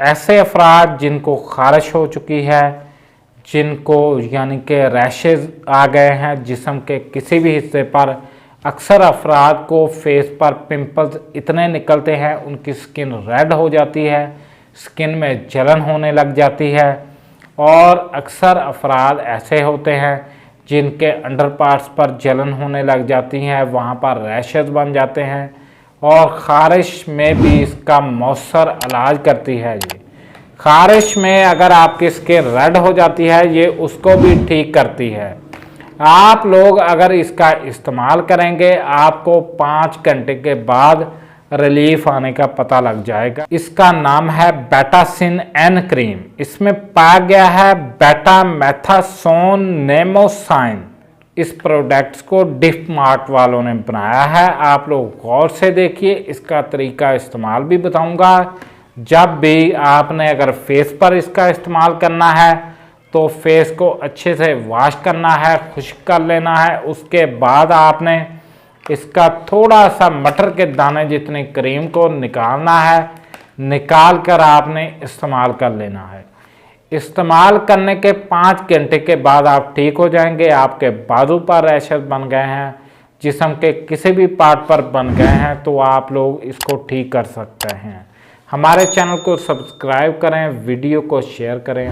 ऐसे अफराद जिनको खारिश हो चुकी है, जिनको यानी कि रैशेज आ गए हैं जिस्म के किसी भी हिस्से पर, अक्सर अफराद को फेस पर पिंपल्स इतने निकलते हैं, उनकी स्किन रेड हो जाती है, स्किन में जलन होने लग जाती है। और अक्सर अफराद ऐसे होते हैं जिनके अंडर पार्ट्स पर जलन होने लग जाती हैं, वहाँ पर रैशेज बन जाते हैं। और ख़ारिश में भी इसका मौसर इलाज करती है जी। ख़ारिश में अगर आपकी स्किन रेड हो जाती है, ये उसको भी ठीक करती है। आप लोग अगर इसका इस्तेमाल करेंगे, आपको 5 घंटे के बाद रिलीफ आने का पता लग जाएगा। इसका नाम है बेटासिन एन क्रीम। इसमें पाया गया है बेटा मैथासोन नेमोसाइन। इस प्रोडक्ट्स को डिफ मार्ट वालों ने बनाया है। आप लोग गौर से देखिए, इसका तरीका इस्तेमाल भी बताऊंगा। जब भी आपने अगर फेस पर इसका इस्तेमाल करना है तो फेस को अच्छे से वॉश करना है, खुश्क कर लेना है। उसके बाद आपने इसका थोड़ा सा मटर के दाने जितनी क्रीम को निकालना है, निकाल कर आपने इस्तेमाल कर लेना है। इस्तेमाल करने के 5 घंटे के बाद आप ठीक हो जाएंगे। आपके बाजू पर रैशेज बन गए हैं, जिस्म के किसी भी पार्ट पर बन गए हैं, तो आप लोग इसको ठीक कर सकते हैं। हमारे चैनल को सब्सक्राइब करें, वीडियो को शेयर करें।